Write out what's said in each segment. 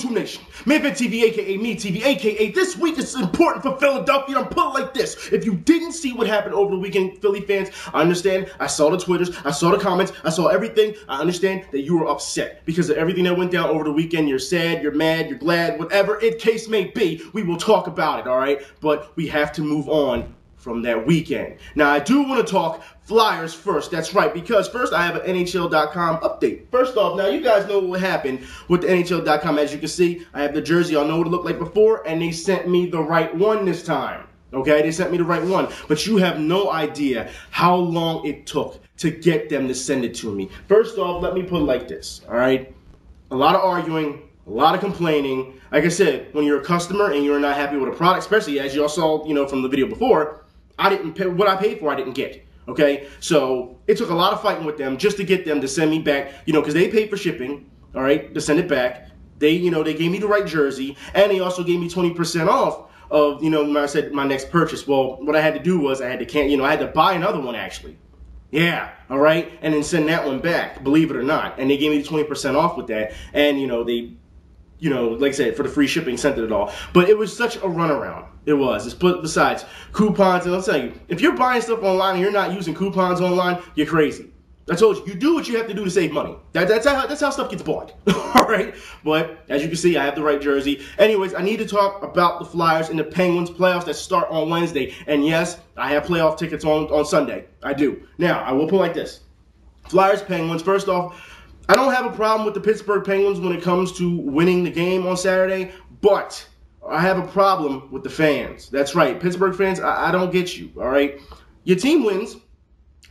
YouTube Nation? Mayfair TV, aka me TV, aka this week is important for Philadelphia. I'm put it like this. If you didn't see what happened over the weekend, Philly fans, I understand. I saw the Twitters, I saw the comments, I saw everything. I understand that you were upset because of everything that went down over the weekend. You're sad, you're mad, you're glad, whatever it case may be. We will talk about it, all right? But we have to move on from that weekend. Now, I do want to talk Flyers first. That's right, because first I have an NHL.com update. First off, now you guys know what happened with the NHL.com. As you can see, I have the jersey. Y'all know what it looked like before, and they sent me the right one this time. Okay, they sent me the right one. But you have no idea how long it took to get them to send it to me. First off, let me put it like this, all right? A lot of arguing, a lot of complaining. Like I said, when you're a customer and you're not happy with a product, especially as y'all saw, from the video before, I didn't pay what I paid for. I didn't get. Okay, so it took a lot of fighting with them just to get them to send me back. Because they paid for shipping. All right, to send it back. They gave me the right jersey, and they also gave me 20% off of when I said my next purchase. Well, what I had to do was I had to buy another one actually. Yeah, all right, and then send that one back. Believe it or not, and they gave me 20% off with that, and they. Like I said, for the free shipping, sent it all. But it was such a runaround. It was. Besides coupons, and I'll tell you, if you're buying stuff online and you're not using coupons online, you're crazy. I told you, you do what you have to do to save money. That's how stuff gets bought. All right? But as you can see, I have the right jersey. Anyways, I need to talk about the Flyers and the Penguins playoffs that start on Wednesday. And yes, I have playoff tickets on Sunday. I do. Now, I will put it like this. Flyers, Penguins, first off, I don't have a problem with the Pittsburgh Penguins when it comes to winning the game on Saturday, but I have a problem with the fans. That's right. Pittsburgh fans, I don't get you, all right? Your team wins,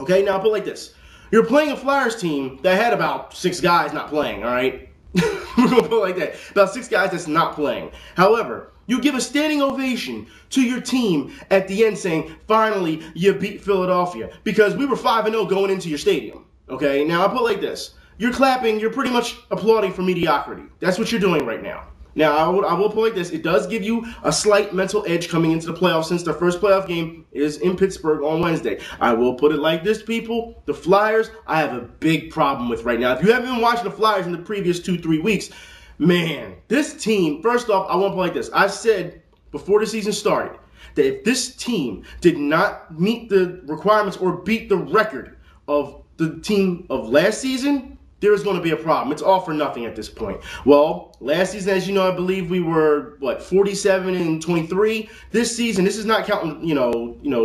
okay? Now, I'll put it like this. You're playing a Flyers team that had about 6 guys not playing, all right? We're going to put it like that. About 6 guys that's not playing. However, you give a standing ovation to your team at the end saying, finally, you beat Philadelphia, because we were 5-0 going into your stadium, okay? Now, I'll put it like this. You're clapping, you're pretty much applauding for mediocrity. That's what you're doing right now. Now, I will put it like this. It does give you a slight mental edge coming into the playoffs since the first playoff game is in Pittsburgh on Wednesday. I will put it like this, people. The Flyers, I have a big problem with right now. If you haven't been watching the Flyers in the previous 2-3 weeks, man, this team, first off, I want to put it like this. I said before the season started that if this team did not meet the requirements or beat the record of the team of last season, there is going to be a problem. It's all for nothing at this point. Well, last season, as you know, I believe we were, 47-23. This season, this is not counting,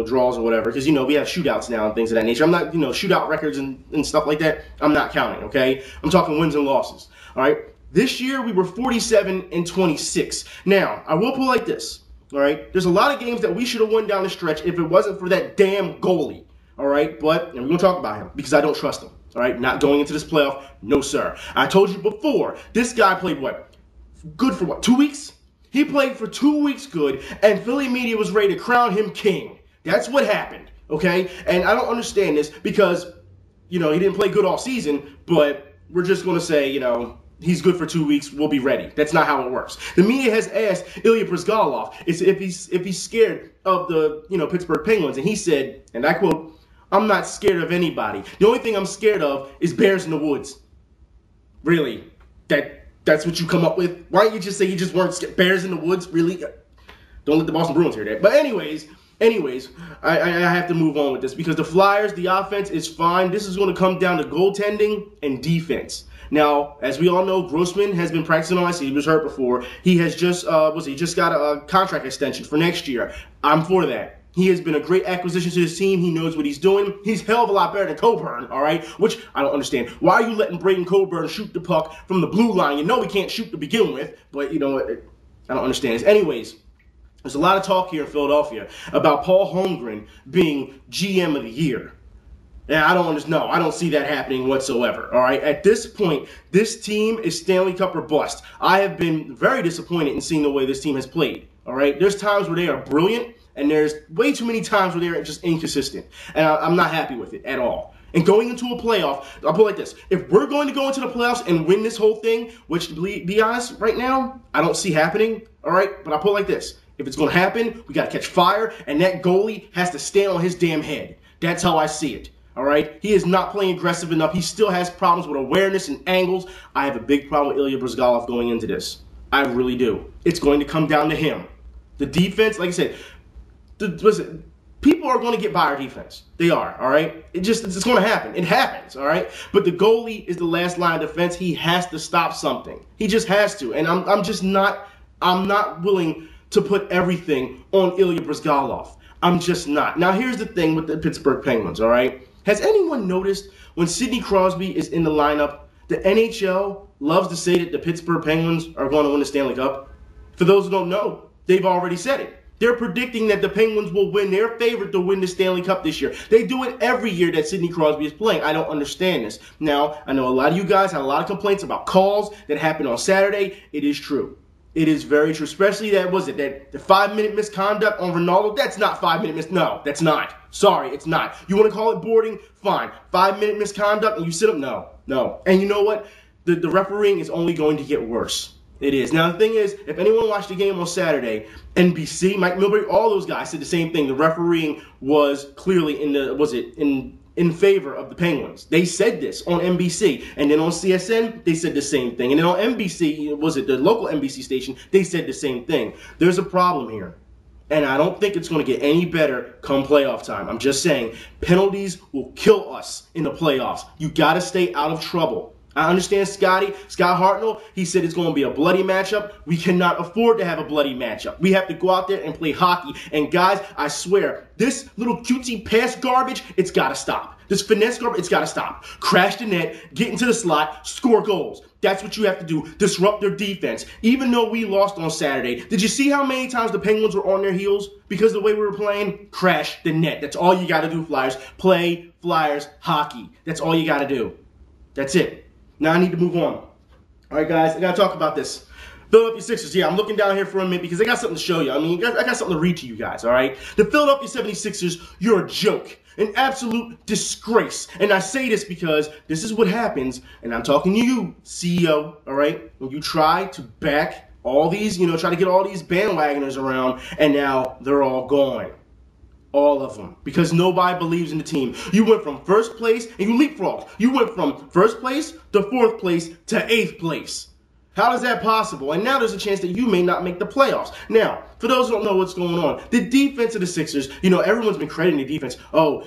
draws or whatever, because, we have shootouts now and things of that nature. I'm not, shootout records and stuff like that. I'm not counting, okay? I'm talking wins and losses, all right? This year, we were 47-26. Now, I will put it like this, all right? There's a lot of games that we should have won down the stretch if it wasn't for that damn goalie, all right? And we're going to talk about him because I don't trust him. All right, not going into this playoff, no sir. I told you before, this guy played good for 2 weeks? He played for 2 weeks good, and Philly media was ready to crown him king. That's what happened, okay? And I don't understand this because, he didn't play good all season, but we're just going to say, he's good for 2 weeks, we'll be ready. That's not how it works. The media has asked Ilya Bryzgalov if he's scared of the, Pittsburgh Penguins, and he said, and I quote, "I'm not scared of anybody. The only thing I'm scared of is bears in the woods." Really? That's what you come up with? Why don't you just say you just weren't scared? Bears in the woods? Really? Don't let the Boston Bruins hear that. But anyways, I have to move on with this because the Flyers, the offense is fine. This is going to come down to goaltending and defense. Now, as we all know, Grossman has been practicing on ice. He was hurt before. He has just got a contract extension for next year. I'm for that. He has been a great acquisition to this team. He knows what he's doing. He's a hell of a lot better than Coburn, all right? Which I don't understand. Why are you letting Braden Coburn shoot the puck from the blue line? You know he can't shoot to begin with, but I don't understand this. Anyways, there's a lot of talk here in Philadelphia about Paul Holmgren being GM of the year. And I don't see that happening whatsoever, all right? At this point, this team is Stanley Cup or bust. I have been very disappointed in seeing the way this team has played, all right? There's times where they are brilliant, and there's way too many times where they're just inconsistent. And I'm not happy with it at all. And going into a playoff, I'll put it like this. If we're going to go into the playoffs and win this whole thing, which, to be honest, right now, I don't see happening, all right? But I'll put it like this. If it's going to happen, we got to catch fire, and that goalie has to stand on his damn head. That's how I see it. All right? He is not playing aggressive enough. He still has problems with awareness and angles. I have a big problem with Ilya Bryzgalov going into this. I really do. It's going to come down to him. The defense, like I said, listen, people are going to get by our defense. They are, all right? It's going to happen. It happens, all right? But the goalie is the last line of defense. He has to stop something. He just has to. And I'm not willing to put everything on Ilya Bryzgalov. I'm just not. Now, here's the thing with the Pittsburgh Penguins, all right? Has anyone noticed when Sidney Crosby is in the lineup, the NHL loves to say that the Pittsburgh Penguins are going to win the Stanley Cup? For those who don't know, they've already said it. They're predicting that the Penguins will win. They're favored to win the Stanley Cup this year. They do it every year that Sidney Crosby is playing. I don't understand this. Now, I know a lot of you guys had a lot of complaints about calls that happened on Saturday. It is true. It is very true, especially that the 5-minute misconduct on Ronaldo. That's not 5-minute No, that's not. Sorry, it's not. You want to call it boarding? Fine. 5-minute misconduct and you sit up? No. And you know what? The refereeing is only going to get worse. It is. Now, the thing is, if anyone watched the game on Saturday, NBC, Mike Milbury, all those guys said the same thing. The refereeing was clearly in favor of the Penguins. They said this on NBC. And then on CSN, they said the same thing. And then on NBC, the local NBC station, they said the same thing. There's a problem here. And I don't think it's going to get any better come playoff time. I'm just saying, penalties will kill us in the playoffs. You got to stay out of trouble. I understand Scott Hartnell, he said it's going to be a bloody matchup. We cannot afford to have a bloody matchup. We have to go out there and play hockey. And guys, I swear, this little cutesy pass garbage, it's got to stop. This finesse garbage, it's got to stop. Crash the net, get into the slot, score goals. That's what you have to do. Disrupt their defense. Even though we lost on Saturday, did you see how many times the Penguins were on their heels? Because the way we were playing, crash the net. That's all you got to do, Flyers. Play Flyers hockey. That's all you got to do. That's it. Now I need to move on. All right, guys, I got to talk about this. Philadelphia Sixers, yeah, I'm looking down here for a minute because I got something to show you. I mean, I got something to read to you guys, all right? The Philadelphia 76ers, you're a joke, an absolute disgrace. And I say this because this is what happens, and I'm talking to you, CEO, all right? When you try to back all these, try to get all these bandwagoners around, and now they're all gone. All of them. Because nobody believes in the team. You went from first place and you leapfrogged. You went from first place to fourth place to 8th place. How is that possible? And now there's a chance that you may not make the playoffs. Now, for those who don't know what's going on, the defense of the Sixers, everyone's been crediting the defense. Oh,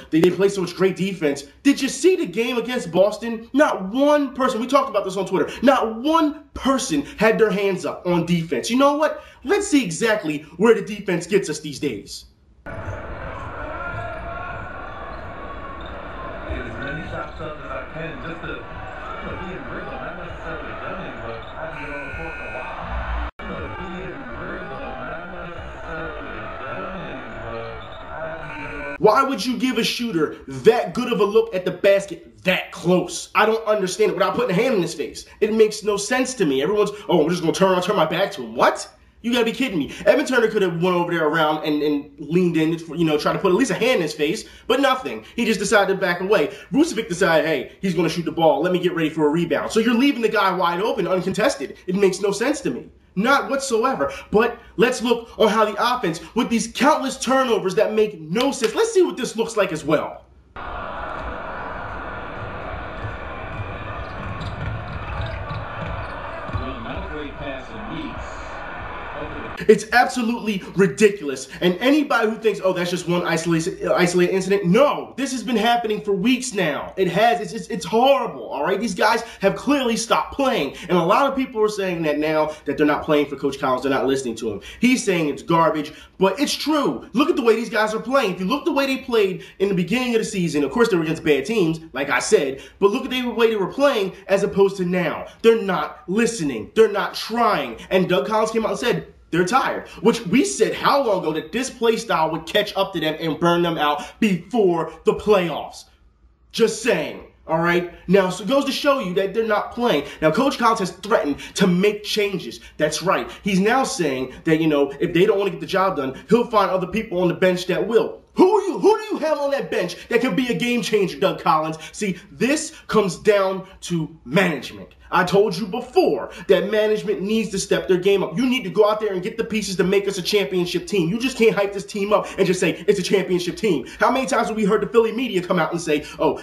they play so much great defense. Did you see the game against Boston? Not one person, we talked about this on Twitter, not one person had their hands up on defense. You know what? Let's see exactly where the defense gets us these days. Shots up as I can just to be in rhythm, not necessarily gunning, but I can get on the court for a while. Be in rhythm, not necessarily gunning, but I can get on. Why would you give a shooter that good of a look at the basket that close? I don't understand it without putting a hand in his face. It makes no sense to me. Everyone's, I'm just going to turn my back to him. What? You gotta be kidding me. Evan Turner could have went over there around and leaned in, try to put at least a hand in his face, but nothing. He just decided to back away. Vucevic decided, hey, he's gonna shoot the ball. Let me get ready for a rebound. So you're leaving the guy wide open, uncontested. It makes no sense to me. Not whatsoever. But let's look on how the offense, with these countless turnovers that make no sense. Let's see what this looks like as well. Not a great pass in weeks. It's absolutely ridiculous. And anybody who thinks, that's just one isolated incident, no, this has been happening for weeks now. It has. It's horrible, all right? These guys have clearly stopped playing. And a lot of people are saying that now that they're not playing for Coach Collins, they're not listening to him. He's saying it's garbage, but it's true. Look at the way these guys are playing. If you look the way they played in the beginning of the season, of course they were against bad teams, like I said, but look at the way they were playing as opposed to now. They're not listening. They're not trying. And Doug Collins came out and said, they're tired, which we said how long ago that this play style would catch up to them and burn them out before the playoffs. Just saying, all right? Now, so it goes to show you that they're not playing. Now, Coach Collins has threatened to make changes. That's right. He's now saying that, if they don't want to get the job done, he'll find other people on the bench that will. Who do you have on that bench that can be a game changer, Doug Collins? See, this comes down to management. I told you before that management needs to step their game up. You need to go out there and get the pieces to make us a championship team. You just can't hype this team up and just say it's a championship team. How many times have we heard the Philly media come out and say,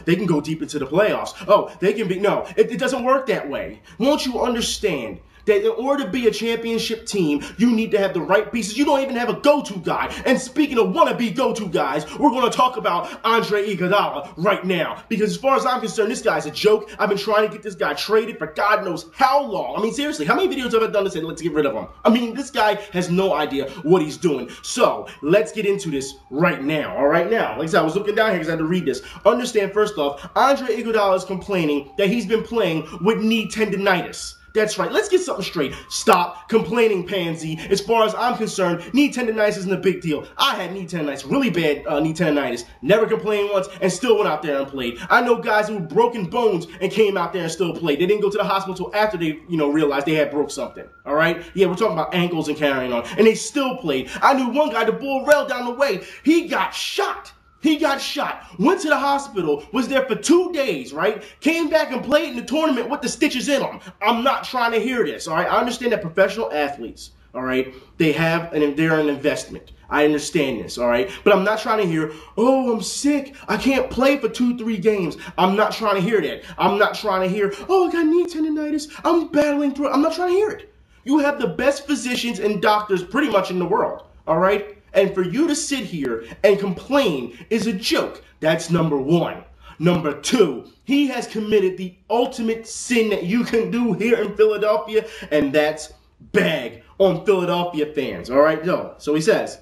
they can go deep into the playoffs. They can be. No, it doesn't work that way. Won't you understand that in order to be a championship team, you need to have the right pieces. You don't even have a go-to guy. And speaking of wannabe go-to guys, we're going to talk about Andre Iguodala right now. Because as far as I'm concerned, this guy's a joke. I've been trying to get this guy traded for God knows how long. I mean, seriously, how many videos have I done to say, let's get rid of him? I mean, this guy has no idea what he's doing. So, let's get into this right now. All right, now, like I said, I was looking down here because I had to read this. Understand, first off, Andre Iguodala is complaining that he's been playing with knee tendinitis. That's right. Let's get something straight. Stop complaining, Pansy. As far as I'm concerned, knee tendinitis isn't a big deal. I had knee tendinitis, really bad knee tendinitis. Never complained once and still went out there and played. I know guys who had broken bones and came out there and still played. They didn't go to the hospital until after they, realized they had broke something. All right? Yeah, we're talking about ankles and carrying on. And they still played. I knew one guy, the bull rail down the way, he got shot. He got shot, went to the hospital, was there for 2 days, right? Came back and played in the tournament with the stitches in them. I'm not trying to hear this, all right? I understand that professional athletes, all right, they're an investment. I understand this, all right? But I'm not trying to hear, oh, I'm sick. I can't play for 2-3 games. I'm not trying to hear that. I'm not trying to hear, oh, I got knee tendinitis. I'm battling through it. I'm not trying to hear it. You have the best physicians and doctors pretty much in the world, all right? And for you to sit here and complain is a joke. That's number one. Number two, he has committed the ultimate sin that you can do here in Philadelphia, and that's bag on Philadelphia fans. All right, so he says,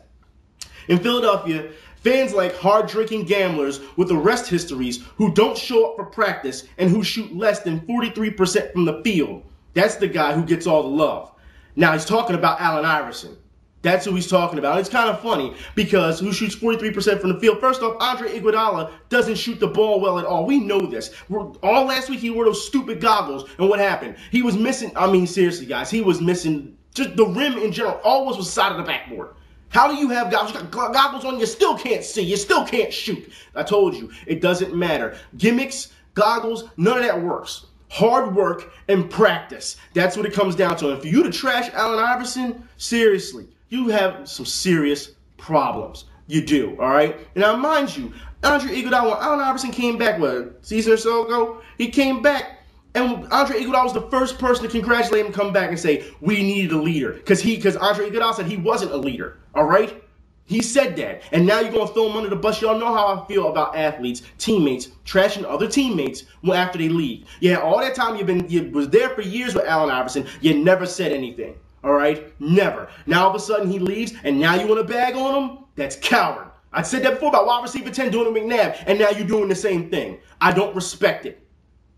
in Philadelphia, fans like hard-drinking gamblers with arrest histories who don't show up for practice and who shoot less than 43% from the field. That's the guy who gets all the love. Now, he's talking about Allen Iverson. That's who he's talking about. It's kind of funny because who shoots 43% from the field? First off, Andre Iguodala doesn't shoot the ball well at all. We know this. All last week he wore those stupid goggles, and what happened? He was missing, I mean, seriously, guys, he was missing just the rim in general. Always was side of the backboard. How do you have goggles? You got goggles on, you still can't see. You still can't shoot. I told you, it doesn't matter. Gimmicks, goggles, none of that works. Hard work and practice. That's what it comes down to. And for you to trash Allen Iverson, seriously, you have some serious problems. You do, all right? And now, mind you, Andre Iguodala, when Allen Iverson came back, what, a season or so ago? He came back, and Andre Iguodala was the first person to congratulate him, come back and say, we needed a leader. Because Andre Iguodala said he wasn't a leader, all right? He said that. And now you're going to throw him under the bus. Y'all know how I feel about athletes, teammates, trashing other teammates after they leave. Yeah, all that time you was there for years with Allen Iverson. You never said anything. All right? Never. Now, all of a sudden, he leaves, and now you want to bag on him? That's coward. I said that before about wide receiver 10 doing a McNabb, and now you're doing the same thing. I don't respect it.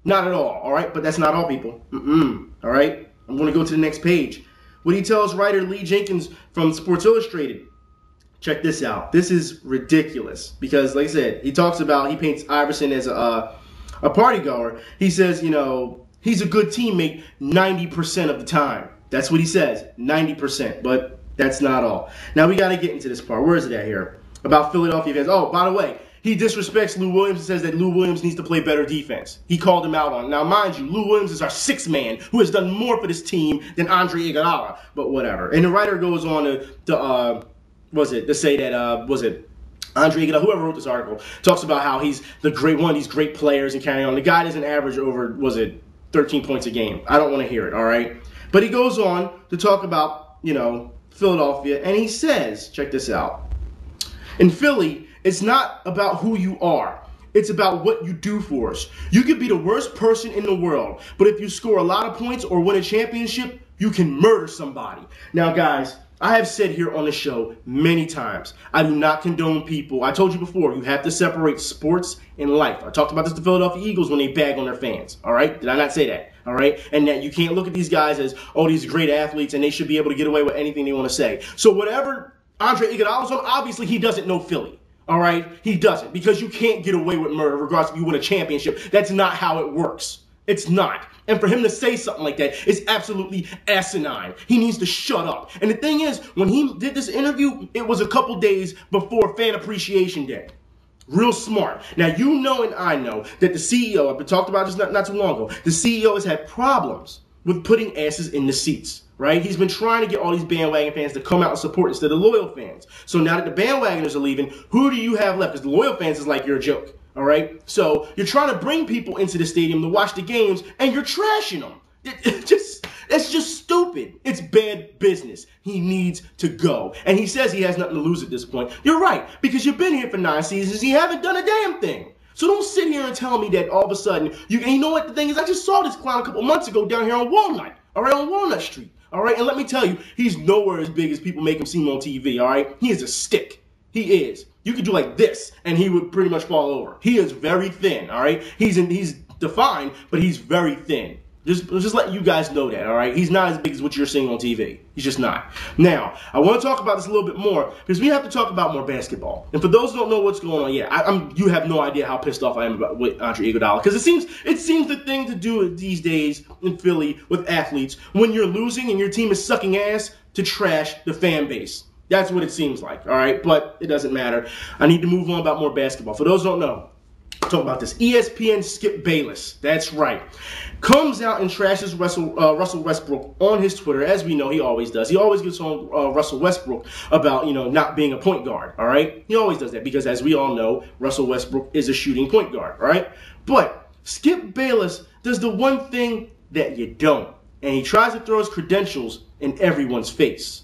Not at all, all right? But that's not all, people. All right? I'm going to go to the next page. What he tells writer Lee Jenkins from Sports Illustrated. Check this out. This is ridiculous because, like I said, he paints Iverson as a party goer. He says, he's a good teammate 90% of the time. That's what he says, 90%, but that's not all. Now, we got to get into this part. Where is it at here? About Philadelphia fans. Oh, by the way, he disrespects Lou Williams and says that Lou Williams needs to play better defense. He called him out on it. Now, mind you, Lou Williams is our sixth man who has done more for this team than Andre Iguodala, but whatever. And the writer goes on to say that, Andre Iguodala, whoever wrote this article, talks about how he's one of these great players and carrying on. The guy doesn't average over, 13 points a game. I don't want to hear it, all right? But he goes on to talk about, Philadelphia, and he says, check this out. In Philly, it's not about who you are. It's about what you do for us. You could be the worst person in the world, but if you score a lot of points or win a championship, you can murder somebody. Now, guys, I have said here on the show many times, I do not condone people. I told you before, you have to separate sports and life. I talked about this to the Philadelphia Eagles when they bag on their fans, all right? Did I not say that? All right? And that you can't look at these guys as, oh, these great athletes, and they should be able to get away with anything they want to say. So whatever Andre Iguodala's on, obviously he doesn't know Philly. All right? He doesn't, because you can't get away with murder regardless if you win a championship. That's not how it works. It's not. And for him to say something like that is absolutely asinine. He needs to shut up. And the thing is, when he did this interview, it was a couple days before Fan Appreciation Day. Real smart. Now, you know and I know that the CEO, I've been talked about this not too long ago, the CEO has had problems with putting asses in the seats, right? He's been trying to get all these bandwagon fans to come out and support instead of loyal fans. So now that the bandwagoners are leaving, who do you have left? Because the loyal fans is like, you're a joke, all right? So you're trying to bring people into the stadium to watch the games, and you're trashing them. It's just stupid. stupid. It's bad business. He needs to go. And he says he has nothing to lose at this point. You're right, because you've been here for 9 seasons and you haven't done a damn thing. So don't sit here and tell me that all of a sudden, and you know what the thing is? I just saw this clown a couple months ago down here on Walnut, all right, on Walnut Street, all right? And let me tell you, he's nowhere as big as people make him seem on TV, all right? He is a stick. He is. You could do like this, and he would pretty much fall over. He is very thin, all right? He's defined, but he's very thin. Just letting you guys know that, all right? He's not as big as what you're seeing on TV. He's just not. Now, I want to talk about this a little bit more because we have to talk about more basketball. And for those who don't know what's going on, yeah, you have no idea how pissed off I am about with Andre Iguodala because it seems the thing to do these days in Philly with athletes when you're losing and your team is sucking ass to trash the fan base. That's what it seems like, all right? But it doesn't matter. I need to move on about more basketball. For those who don't know, talk about this. ESPN Skip Bayless, that's right, comes out and trashes Russell Westbrook on his Twitter, as we know he always does. He always gets on Russell Westbrook about, not being a point guard, all right? He always does that because, as we all know, Russell Westbrook is a shooting point guard, all right? But Skip Bayless does the one thing that you don't, and he tries to throw his credentials in everyone's face.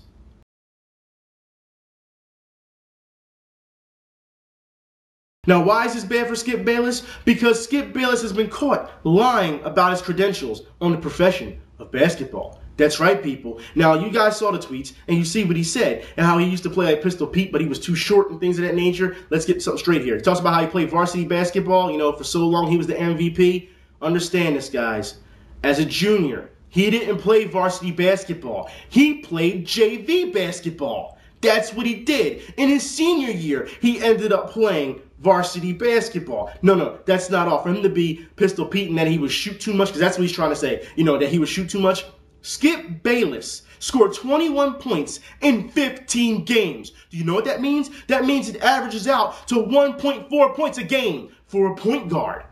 Now, why is this bad for Skip Bayless? Because Skip Bayless has been caught lying about his credentials on the profession of basketball. That's right, people. Now, you guys saw the tweets, and you see what he said, and how he used to play like Pistol Pete, but he was too short and things of that nature. Let's get something straight here. He talks about how he played varsity basketball. For so long he was the MVP. Understand this, guys. As a junior, he didn't play varsity basketball. He played JV basketball. That's what he did. In his senior year, he ended up playing varsity basketball. No, that's not all. For him to be Pistol Pete and that he would shoot too much, because that's what he's trying to say, that he would shoot too much. Skip Bayless scored 21 points in 15 games. Do you know what that means? That means it averages out to 1.4 points a game for a point guard.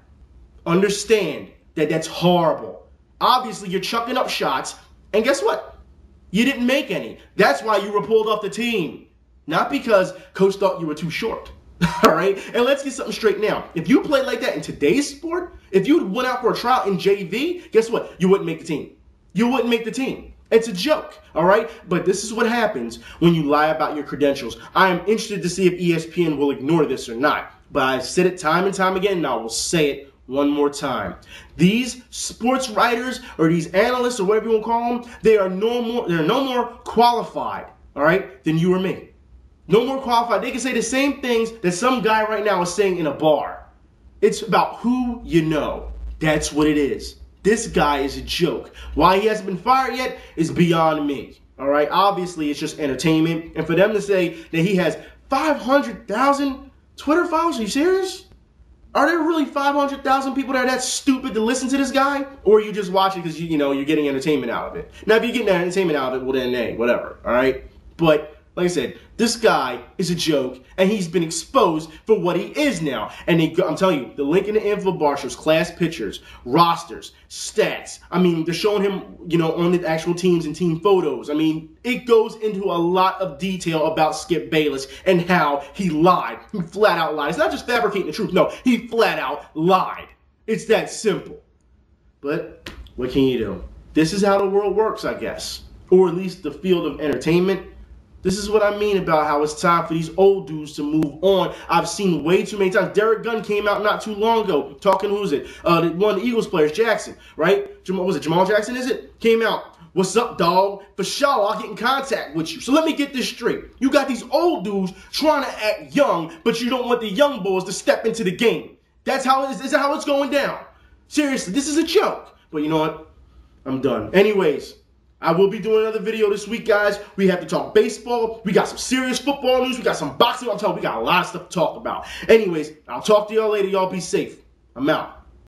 Understand that that's horrible. Obviously, you're chucking up shots, and guess what? You didn't make any. That's why you were pulled off the team. Not because coach thought you were too short. All right? And let's get something straight now. If you played like that in today's sport, if you went out for a trial in JV, guess what? You wouldn't make the team. You wouldn't make the team. It's a joke, all right? But this is what happens when you lie about your credentials. I am interested to see if ESPN will ignore this or not. But I've said it time and time again, and I will say it one more time. These sports writers or these analysts or whatever you want to call them, they're no more qualified, all right, than you or me. No more qualified. They can say the same things that some guy right now is saying in a bar. It's about who you know. That's what it is. This guy is a joke. Why he hasn't been fired yet is beyond me. All right? Obviously, it's just entertainment. And for them to say that he has 500,000 Twitter followers, are you serious? Are there really 500,000 people that are that stupid to listen to this guy? Or are you just watching because you're getting entertainment out of it? Now, if you're getting that entertainment out of it, well then, hey, whatever, all right? But like I said, this guy is a joke, and he's been exposed for what he is now. And I'm telling you, the link in the info bar shows class pictures, rosters, stats. I mean, they're showing him, on the actual teams and team photos. I mean, it goes into a lot of detail about Skip Bayless and how he lied. He flat out lied. It's not just fabricating the truth. No, he flat out lied. It's that simple. But what can you do? This is how the world works, I guess. Or at least the field of entertainment. This is what I mean about how it's time for these old dudes to move on. I've seen way too many times. Derek Gunn came out not too long ago talking, who is it? One of the Eagles players, Jackson, right? Was it Jamal Jackson, is it? Came out. What's up, dog? For sure, I'll get in contact with you. So let me get this straight. You got these old dudes trying to act young, but you don't want the young boys to step into the game. That's how it is. Is that how it's going down? Seriously, this is a joke. But you know what? I'm done. Anyways, I will be doing another video this week, guys. We have to talk baseball. We got some serious football news. We got some boxing. I'm telling you, we got a lot of stuff to talk about. Anyways, I'll talk to y'all later. Y'all be safe. I'm out.